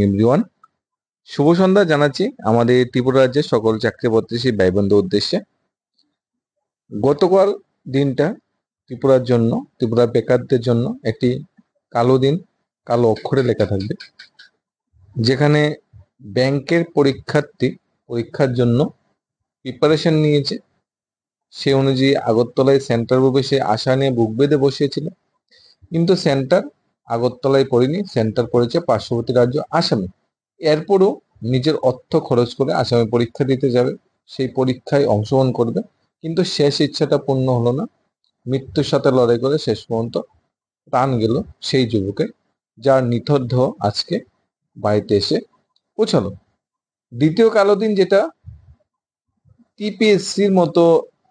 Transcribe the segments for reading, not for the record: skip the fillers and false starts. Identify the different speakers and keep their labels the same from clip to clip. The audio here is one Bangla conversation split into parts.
Speaker 1: এভরিওয়ান, শুভ সন্ধ্যা জানাচ্ছি আমাদের ত্রিপুরা রাজ্যের সকল চাকরি প্রত্যাশী ভাই বন্ধু উদ্দেশ্যে। গতকাল দিনটা ত্রিপুরার জন্য, ত্রিপুরার বেকারদের জন্য একটি কালো দিন, কালো অক্ষরে লেখা থাকবে, যেখানে ব্যাংকের পরীক্ষার্থী পরীক্ষার জন্য প্রিপারেশন নিয়েছে। সে অনুযায়ী আগরতলায় সেন্টার রূপে সে আশা নিয়ে বুক বেঁধে বসিয়েছিল, কিন্তু সেন্টার আগরতলায় পড়েনি, সেন্টার পড়েছে পার্শ্ববর্তী রাজ্য আসামে। এরপরও নিজের অর্থ খরচ করে আসামে পরীক্ষা দিতে যাবে, সেই পরীক্ষায় অংশগ্রহণ করবে, কিন্তু শেষ ইচ্ছাটা পূর্ণ হলো না। মৃত্যুর সাথে লড়াই করে শেষ পর্যন্ত প্রাণ গেল সেই যুবকের, যার নিথর দেহ আজকে বাড়িতে এসে পৌঁছালো। দ্বিতীয় কালো দিন, যেটা টিপিএসসির মতো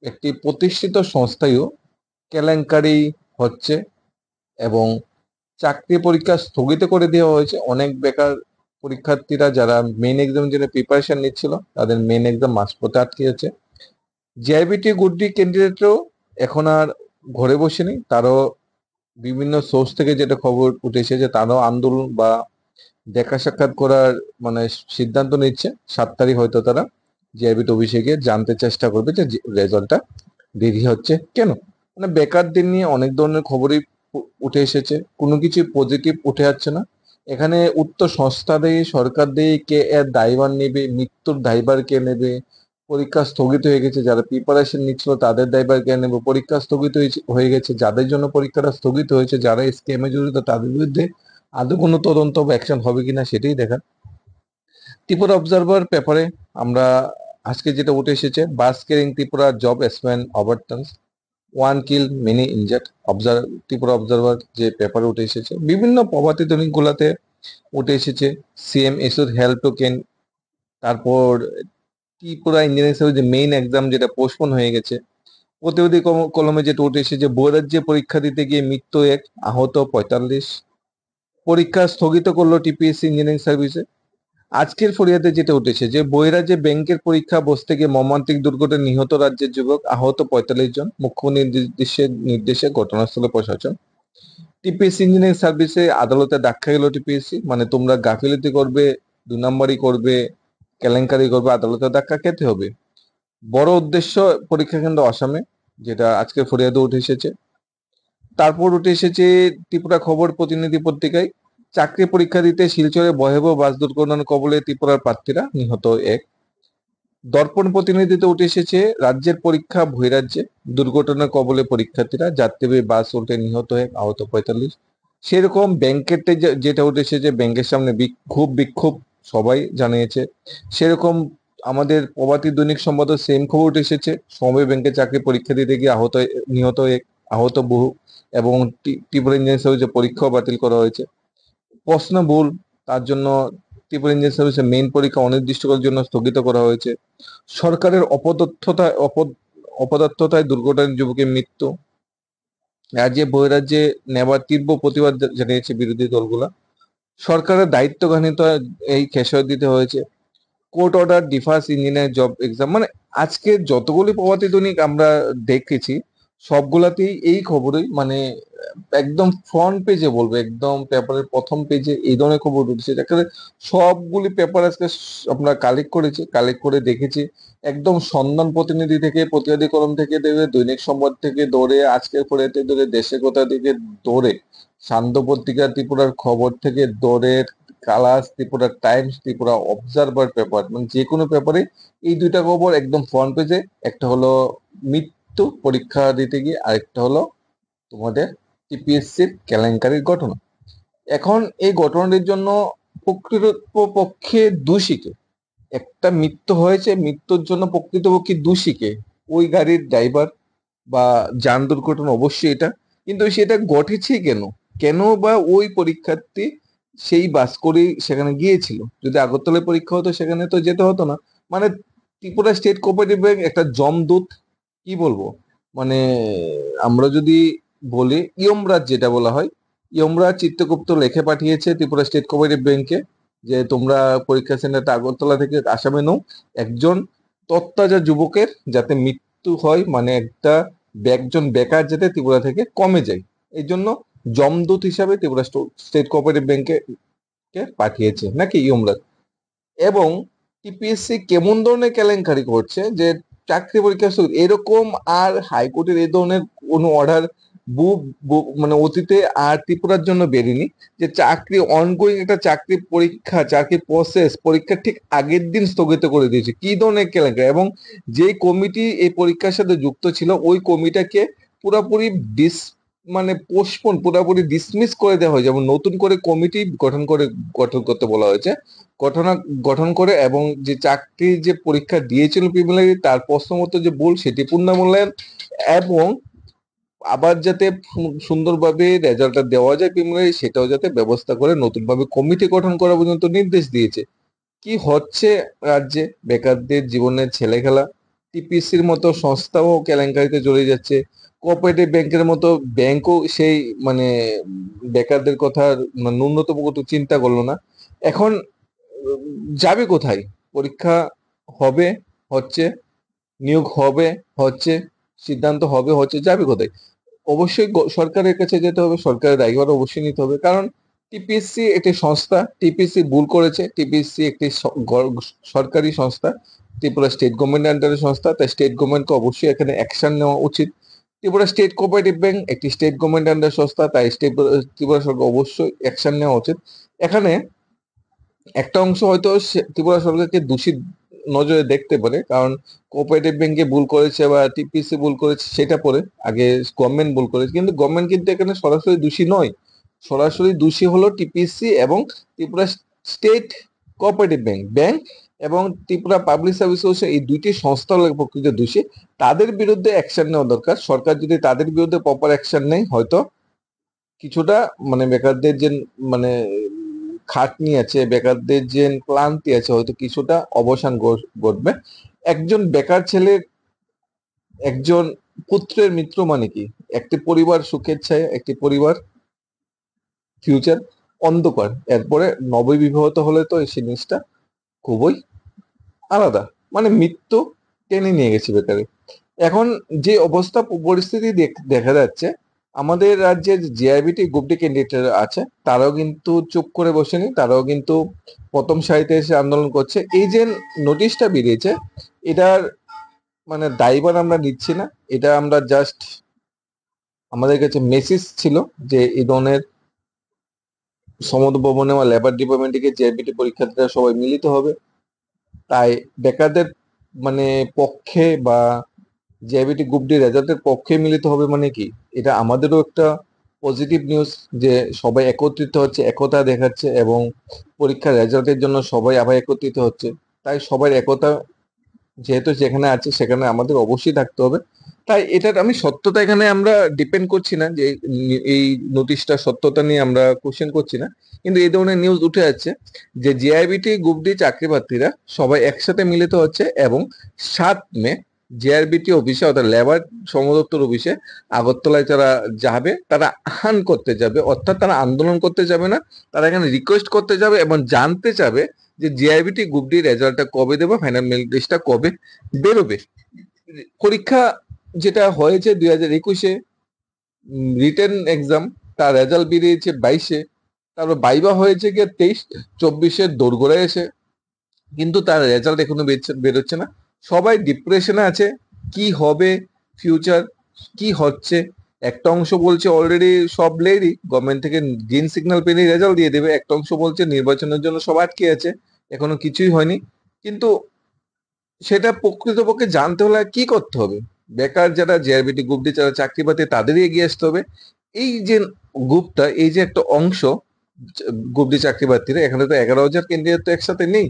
Speaker 1: একটি প্রতিষ্ঠিত সংস্থায়ও কেলেঙ্কারি হচ্ছে এবং চাকরি পরীক্ষা স্থগিত করে দেওয়া হয়েছে। অনেক বেকার পরীক্ষার্থীরা যারা মেইন এক্সামের জন্য প্রিপারেশন নিচ্ছিল, তাদের মেইন এক্সাম মাঝপথে আটকে যাচ্ছে। জিআইবিটি গুড্ডি ক্যান্ডিডেটরাও এখন আর ঘরে বসে নেই, তারও বিভিন্ন সোর্স থেকে যেটা খবর উঠে এসেছে, তারাও আন্দোলন বা দেখা সাক্ষাৎ করার মানে সিদ্ধান্ত নিচ্ছে। 7 তারিখ হয়তো তারা জিআইবিটি অফিসে গিয়ে জানতে চেষ্টা করবে যে রেজাল্টটা দেরি হচ্ছে কেন। মানে বেকারদের নিয়ে অনেক ধরনের খবরই উঠে এসেছে, কোনো কিছু পজিটিভ উঠে আসছে না। এখানে উত্তর সংস্থা দেয়, সরকার দেয়, কে এর দায়ভার নেবে, মৃত্যুর দায়ভার কে নেবে, পরীক্ষা স্থগিত হয়ে গেছে যারা প্রিপারেশন নিচ্ছিল তাদের দায়ভার কে নেবে, পরীক্ষা স্থগিত হয়ে গেছে যাদের জন্য পরীক্ষাটা স্থগিত হয়েছে, যারা স্ক্যামে জড়িত তাদের বিরুদ্ধে আদৌ কোনো তদন্ত বা অ্যাকশন হবে কিনা সেটাই দেখা। ত্রিপুরা অবজারভার পেপারে আমরা আজকে যেটা উঠে এসেছে, বাস কেরিং ত্রিপুরা জব এসপেন ওভারটার্নস, 1 কিল মেনি ইনজার্ড। ত্রিপুরা অবজারভার যে পেপারে উঠে এসেছে, বিভিন্ন প্রভাতী দৈনিক গুলাতে উঠে এসেছে। সিএম ইস্যুড হেল্প টোকেন, তারপর ত্রিপুরা ইঞ্জিনিয়ারিং সার্ভিস যে মেইন এক্সাম যেটা পোস্টপোন হয়ে গেছে। প্রতিবাদী কলমে যেটা উঠে এসেছে, বহিরাজ্যে পরীক্ষা দিতে গিয়ে মৃত্যু 1, আহত 45। পরীক্ষা স্থগিত করলো টিপিএসসি ইঞ্জিনিয়ারিং সার্ভিসে। আজকের ফরিয়াদে যেটা উঠেছে যে বহিরাজ্যে ব্যাংকের পরীক্ষা বসতে গিয়ে মর্মান্তিক দুর্ঘটনায় নিহত রাজ্যের যুবক, আহত 45 জন, মুখ্য নির্দেশে ঘটনাস্থলে প্রশাসন। টিপিএসসি ইঞ্জিনিয়ারিং সার্ভিসে আদালতে ধাক্কা গেল টিপিএসসি, মানে তোমরা গাফিলতি করবে, 2 নম্বরই করবে, কেলেঙ্কারি করবে, আদালতে ধাক্কা খেতে হবে। বড় উদ্দেশ্য পরীক্ষা কেন্দ্র আসামে, যেটা আজকে ফরিয়াদে উঠে এসেছে। তারপর উঠে এসেছে ত্রিপুরা খবর প্রতিনিধি পত্রিকায়, চাকরি পরীক্ষা দিতে শিলচরে ভয়াবহ বাস দুর্ঘটনার কবলে ত্রিপুরার প্রার্থীরা, নিহত 1। দর্পণ প্রতিনিধিতে উঠে এসেছে রাজ্যের পরীক্ষা বহিরাজ্যে, দুর্ঘটনার কবলে পরীক্ষার্থীরা, যাত্রীবাহী বাস উল্টে নিহত 1, আহত 45। সেরকম ব্যাংকের যেটা উঠে এসেছে, ব্যাংকের সামনে বিক্ষোভ সবাই জানিয়েছে। সেরকম আমাদের প্রভাতী দৈনিক সংবাদও সেম খবর উঠে এসেছে, সমবায় ব্যাংকে চাকরি পরীক্ষা দিতে গিয়ে নিহত 1, আহত বহু, এবং ত্রিপুরা ইঞ্জিনিয়ারিং সার্ভিসের পরীক্ষাও বাতিল করা হয়েছে। প্রশ্ন ভুল, তার জন্য ত্রিপুরা ইঞ্জিনিয়ারিং সার্ভিসের মেইন পরীক্ষা অনির্দিষ্টকালের জন্য স্থগিত করা হয়েছে। সরকারের অপদার্থতায় দুর্ঘটনায় যুবকের মৃত্যু, রাজ্যে বহিরাজ্যে নেবার তীব্র প্রতিবাদ জানিয়েছে বিরোধী দলগুলা। সরকারের দায়িত্বঘানিত এই খেসারত দিতে হয়েছে। Court order differs engineer job exam, মানে আজকে যতগুলি প্রভাতী দৈনিক আমরা দেখেছি সবগুলাতেই এই খবরই, মানে একদম ফ্রন্ট পেজে বলবো, একদম পেপারের প্রথম পেজে এই ধরনের খবর উঠেছে। যাকে সবগুলি পেপার আজকে আমরা কালেক্ট করে দেখেছি, একদম সন্ধান প্রতিনিধি থেকে, প্রতিবাদী কলম থেকে ধরে, দৈনিক সংবাদ থেকে ধরে, আজকের ফরিয়াতে ধরে, দেশের কথা থেকে ধরে, সান্ধ্য পত্রিকা ত্রিপুরার খবর থেকে ধরে, colours Tripura Times, Tripura observer paper, মানে যে কোনো পেপারে এই দুইটা খবর একদম ফ্রন্ট পেজে। একটা হলো মৃত্যু পরীক্ষা দিতে গিয়ে, আরেকটা হলো তোমাদের টিপিএসসির কেলেঙ্কারির ঘটনা। এখন এই ঘটনাটির জন্য প্রকৃতপক্ষে দোষীকে, একটা মৃত্যু হয়েছে, মৃত্যুর জন্য প্রকৃতপক্ষে দোষীকে, ওই গাড়ির ড্রাইভার বা যান দুর্ঘটনা অবশ্যই এটা, কিন্তু সেটা ঘটেছে কেন, কেন বা ওই পরীক্ষার্থী সেই বাস করেই সেখানে গিয়েছিল। যদি আগরতলায় পরীক্ষা হতো সেখানে তো যেতে হতো না। মানে ত্রিপুরা স্টেট কোঅপারেটিভ ব্যাংক একটা জমদূত, কি বলবো, মানে আমরা যদি বলি ইয়মরাজ, যেটা বলা হয়, ইয়মরাজ চিত্রগুপ্ত লেখে পাঠিয়েছে ত্রিপুরা স্টেট কোঅপারেটিভ ব্যাংকে যে তোমরা পরীক্ষা সেন্টারটা আগরতলা থেকে আসামে নাও, একজন তত্তাজা যুবকের যাতে মৃত্যু হয়, মানে একজন বেকার যাতে ত্রিপুরা থেকে কমে যায়, এই জন্য জমদূত হিসাবে ত্রিপুরা স্টেট কোঅপারেটিভ ব্যাংকে কে পাঠিয়েছে নাকি ইউমরাজ। এবং টিপিএসসি কেমন ধরনের কেলেঙ্কারি করছে যে চাকরি পরীক্ষা এরকম আর হাইকোর্টের এই ধরনের কোনো অর্ডার মানে অতীতে আর ত্রিপুরার জন্য বেরিনি, যে চাকরি অনগোয়িং একটা চাকরি পরীক্ষা, চাকরি প্রসেস, পরীক্ষা ঠিক আগের দিন স্থগিত করে দিয়েছে। কি ধরনের কেলেঙ্কারি! এবং যে কমিটি এই পরীক্ষার সাথে যুক্ত ছিল ওই কমিটাকে পুরোপুরি মানে পোস্টপোন, পুরোপুরি ডিসমিস করে দেওয়া হয়েছে এবং নতুন করে কমিটি গঠন করতে বলা হয়েছে। ঘটনা গঠন করে এবং যে চাকরির যে পরীক্ষা দিয়েছিল প্রিলিমিনারি তার প্রশ্নমত যে ভুল সেটি পুনর্মূল্যায়ন, এবং আবার যাতে সুন্দরভাবে রেজাল্টটা দেওয়া যায় প্রিলিমিনারি সেটাও যাতে ব্যবস্থা করে নতুনভাবে কমিটি গঠন করা পর্যন্ত নির্দেশ দিয়েছে। কি হচ্ছে রাজ্যে! বেকারদের জীবনের ছেলেখেলা। টিপিসির মতো সংস্থাও কেলেঙ্কারিতে জড়িয়ে যাচ্ছে, কোঅপারেটিভ ব্যাংকের মতো ব্যাংকও সেই মানে বেকারদের কথা ন্যূনতম কত চিন্তা করলো না। এখন যাবে কোথায়? পরীক্ষা হবে, হচ্ছে, নিয়োগ হবে, হচ্ছে, সিদ্ধান্ত হবে, হচ্ছে, যাবে কোথায়? অবশ্যই সরকারের কাছে যেতে হবে, সরকারের দায়ভার অবশ্যই নিতে হবে। কারণ টিপিএসসি একটি সংস্থা, টিপিএসসি ভুল করেছে, টিপিএসসি একটি সরকারি সংস্থা, ত্রিপুরা স্টেট গভর্নমেন্টের আন্ডারে সংস্থা, তাই স্টেট গভর্নমেন্টকে অবশ্যই এখানে অ্যাকশন নেওয়া উচিত। ত্রিপুরা স্টেট কোঅপারেটিভ ব্যাংক একটি স্টেট গভর্নমেন্ট আন্ডার সংস্থা, তাই ত্রিপুরা সরকার অবশ্যই অ্যাকশন নেওয়া উচিত। এখানে একটা অংশ হয়তো ত্রিপুরা সরকারকে দোষী নজরে দেখতে পারে, কারণ কোঅপারেটিভ ব্যাংকে ভুল করেছে বা টিপিসি ভুল করেছে সেটা পরে, আগে গভর্নমেন্ট ভুল করেছে, কিন্তু গভর্নমেন্ট কিন্তু এখানে সরাসরি দোষী নয়। সরাসরি দোষী হলো টিপিসি এবং ত্রিপুরা স্টেট কোঅপারেটিভ ব্যাংক এবং ত্রিপুরা পাবলিক সার্ভিস কমিশন, এই দুইটি সংস্থা হলো প্রকৃত দোষী। তাদের বিরুদ্ধে অ্যাকশন নেওয়া দরকার। সরকার যদি তাদের বিরুদ্ধে প্রপার অ্যাকশন নেয় হয়তো কিছুটা মানে বেকারদের যে মানে খাটনি আছে, বেকারদের যে ক্লান্তি আছে, হয়তো কিছুটা অবসান ঘটবে। একজন বেকার ছেলের, একজন পুত্রের মৃত্যু মানে কি? একটি পরিবার সুখের ছায়া, একটি পরিবার ফিউচার অন্ধকার। এরপরে নববিবাহিত হলে তো এই জিনিসটা খুবই আলাদা, মানে মৃত্যু টেনে নিয়ে গেছে বেকারে। এখন যে অবস্থা পরিস্থিতি দেখা যাচ্ছে, আমাদের রাজ্যের জিআইবিটি গ্রুপ ডি ক্যান্ডিডেট আছে, তারাও কিন্তু চুপ করে বসেনি, তারাও কিন্তু প্রথম সারিতে এসে আন্দোলন করছে। এই যে নোটিশটা বেরিয়েছে, এটার মানে দায়ভার আমরা নিচ্ছি না, এটা আমরা জাস্ট আমাদের কাছে মেসেজ ছিল যে এই ধরনের সমুদ্র ভবনে বা লেবার ডিপার্টমেন্টে জিআইবিটি পরীক্ষার্থীরা সবাই মিলিত হবে। তাই বেকারদের মানে পক্ষে বা জিআইবিটি গ্রুপ ডি রেজাল্টের পক্ষে মিলিত হবে মানে কি, এটা আমাদেরও একটা পজিটিভ নিউজ যে সবাই একত্রিত হচ্ছে, একতা দেখাচ্ছে এবং পরীক্ষার রেজাল্টের জন্য সবাই আবার একত্রিত হচ্ছে। তাই সবার একতা যেহেতু যেখানে আছে সেখানে আমাদের অবশ্যই থাকতে হবে। তাই এটার আমি সত্যতা এখানে আমরা ডিপেন্ড করছি না, যে এই নোটিশটা সত্যতা নিয়ে আমরা কোশ্চেন করছি না, কিন্তু এই ধরনের নিউজ উঠে যাচ্ছে যে জিআইবিটি গ্রুপ ডি চাকরি প্রার্থীরা সবাই একসাথে মিলিত হচ্ছে এবং 7 মে জিআরবিটি অফিসে অর্থাৎ লেবার সমদপ্তর অফিসে আগরতলায় তারা যাবে, তারা আহ্বান করতে যাবে, অর্থাৎ তারা আন্দোলন করতে যাবে না, তারা এখানে রিকোয়েস্ট করতে যাবে এবং জানতে চাবে যে জিআইবিটি গ্রুপ ডি রেজাল্টটা কবে দেবো, ফাইনাল মেরিট লিস্টটা কবে বেরোবে। পরীক্ষা যেটা হয়েছে 2021-এ, রিটেন এক্সাম, তার রেজাল্ট বেরিয়েছে 22-এ, তারপর ভাইভা হয়েছে গিয়ে 23-24-এর দোরগোড়ায় এসে, কিন্তু তার রেজাল্ট এখনো বেরোচ্ছে না। সবাই ডিপ্রেশনে আছে, কি হবে ফিউচার, কি হচ্ছে। একটা অংশ বলছে অলরেডি সব রেডি, গভর্নমেন্ট থেকে গ্রিন সিগন্যাল পেলেই রেজাল্ট দিয়ে দেবে, একটা অংশ বলছে নির্বাচনের জন্য সব আটকে আছে, এখনো কিছুই হয়নি। কিন্তু সেটা প্রকৃতপক্ষে জানতে হলে কি করতে হবে? বেকার যারা জিআরবিটি গ্রুপ ডি যারা চাকরি পাতে তাদেরই এগিয়ে আসতে হবে। এই যে গ্রুপটা, এই যে একটা অংশ গ্রুপ ডি চাকরি প্রার্থীরা, এখানে তো 11,000 ক্যান্ডিডেট তো একসাথে নেই,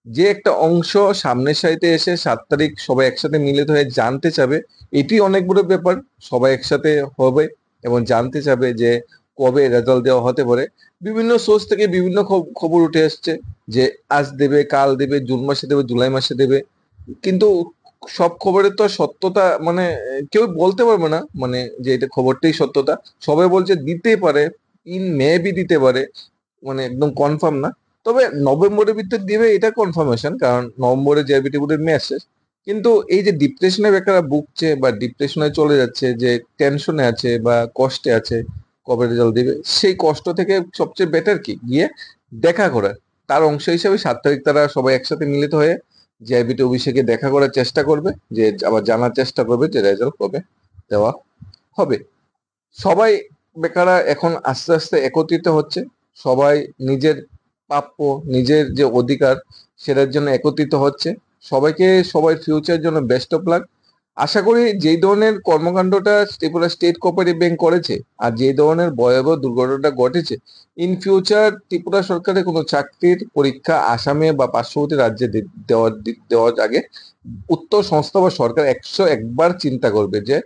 Speaker 1: যে একটা অংশ সামনের সারিতে এসে 7 তারিখ সবাই একসাথে মিলিত হয়ে জানতে চাবে, এটি অনেক বড় ব্যাপার। সবাই একসাথে হবে এবং জানতে চাবে যে কবে রেজাল্ট দেওয়া হতে পারে। বিভিন্ন সোর্স থেকে বিভিন্ন খবর উঠে আসছে যে আজ দেবে, কাল দেবে, জুন মাসে দেবে, জুলাই মাসে দেবে, কিন্তু সব খবরের তো সত্যতা মানে কেউ বলতে পারবে না, মানে যে এটা খবরটাই সত্যতা। সবাই বলছে দিতে পারে, ইন মে বি দিতে পারে, মানে একদম কনফার্ম না। তবে নভেম্বরের ভিতর দিবে এটা কনফার্মেশন, কারণ নভেম্বরে জিআরবিটি বোর্ডের মেয়াদ শেষ। কিন্তু এই যে ডিপ্রেশনে বেকাররা ভুগছে বা ডিপ্রেশনে চলে যাচ্ছে, যে টেনশনে আছে বা কষ্টে আছে কবে রেজাল্ট দিবে, সেই কষ্ট থেকে সবচেয়ে বেটার কি গিয়ে দেখা করার, তার অংশ হিসেবে 7 তারিখ তারা সবাই একসাথে মিলিত হয়ে জিআইবিটি অফিসে দেখা করার চেষ্টা করবে, যে আবার জানার চেষ্টা করবে যে রেজাল্ট কবে দেওয়া হবে। সবাই বেকাররা এখন আস্তে আস্তে একত্রিত হচ্ছে, সবাই নিজের প্রাপ্য, নিজের যে অধিকার সেটার জন্য একত্রিত হচ্ছে। সবাইকে সবাই ফিউচারের জন্য বেস্ট অফ লাক। আশা করি যেই ধরনের কর্মকাণ্ডটা ত্রিপুরা স্টেট কোঅপারেটিভ ব্যাংক করেছে আর যেই ধরনের ভয়াবহ দুর্ঘটনাটা ঘটেছে, ইন ফিউচার ত্রিপুরা সরকারের কোনো চাকরির পরীক্ষা আসামে বা পার্শ্ববর্তী রাজ্যে দেওয়ার আগে উত্তর সংস্থা বা সরকার 101বার চিন্তা করবে, যে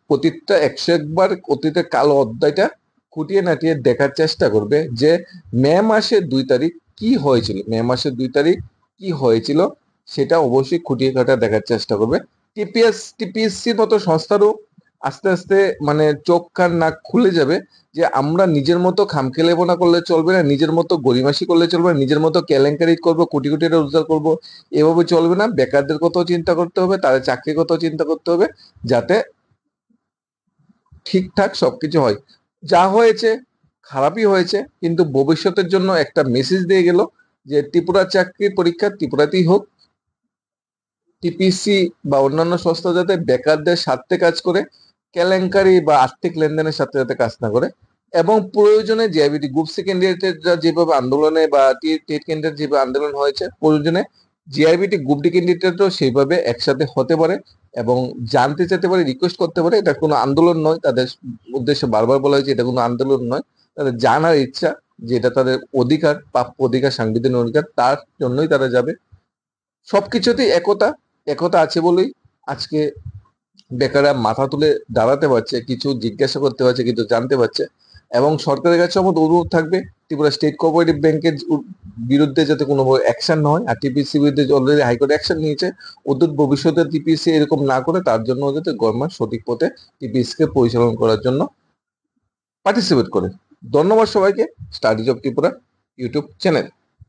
Speaker 1: প্রতিটা 101বার অতীতের কালো অধ্যায়টা খুঁটিয়ে নাটিয়ে দেখার চেষ্টা করবে যে মে মাসের 2 তারিখ কি হয়েছিল, কি হয়েছিল সেটা অবশ্যই খুঁটিয়ে খাটা দেখার চেষ্টা করবে। টিপিএসসির মতো সংস্থারও আস্তে আস্তে মানে চোখ কান নাক খুলে যাবে, যে আমরা নিজের মতো খামখেলেপনা করলে চলবে না, নিজের মতো গড়িমাসি করলে চলবে না, নিজের মতো কেলেঙ্কারি করবো, কোটি কোটি টাকা রোজগার করবো, এভাবে চলবে না। বেকারদের কথাও চিন্তা করতে হবে, তাদের চাকরির কথাও চিন্তা করতে হবে, যাতে ঠিকঠাক সবকিছু হয়। যা হয়েছে খারাপই হয়েছে, কিন্তু ভবিষ্যতের জন্য একটা মেসেজ দিয়ে গেল যে ত্রিপুরার চাকরির পরীক্ষা ত্রিপুরাতেই হোক। টিপিসি বা অন্যান্য সংস্থা যাতে বেকারদের স্বার্থে কাজ করে, কেলেঙ্কারি বা আর্থিক লেনদেনের সাথে যাতে কাজ না করে, এবং প্রয়োজনে জিআইবিটি গ্রুপ সি ক্যান্ডিডেটরা যেভাবে আন্দোলনে বা টেট ক্যান্ডিডেট যেভাবে আন্দোলন হয়েছে, প্রয়োজনে জিআইবিটি গ্রুপ ডি ক্যান্ডিডেটও সেইভাবে একসাথে হতে পারে এবং জানতে চাইতে পারে, রিকোয়েস্ট করতে পারে। এটা কোনো আন্দোলন নয়, তাদের উদ্দেশ্যে বারবার বলা হয়েছে এটা কোনো আন্দোলন নয়, তাদের জানার ইচ্ছা যে এটা তাদের অধিকার, প্রাপ্য অধিকার, সাংবিধানিক অধিকার, তার জন্যই তারা যাবে। সবকিছুতেই একতা একতা আছে বলেই আজকে বেকাররা মাথা তুলে দাঁড়াতে পারছে, কিছু জিজ্ঞাসা করতে পারছে, কিছু জানতে পারছে। এবং সরকারের কাছে আমার অনুরোধ থাকবে ত্রিপুরা স্টেট কোঅপারেটিভ ব্যাংকের বিরুদ্ধে যাতে কোনো অ্যাকশন না হয়, আর টিপিসি বিরুদ্ধে অলরেডি হাইকোর্ট অ্যাকশন নিয়েছে, অদূর ভবিষ্যতে টিপিসি এরকম না করে তার জন্য যাতে গভর্নমেন্ট সঠিক পথে টিপিসি কে পরিচালনা করার জন্য পার্টিসিপেট করে। ধন্যবাদ সবাইকে studies of Tripura YouTube channel.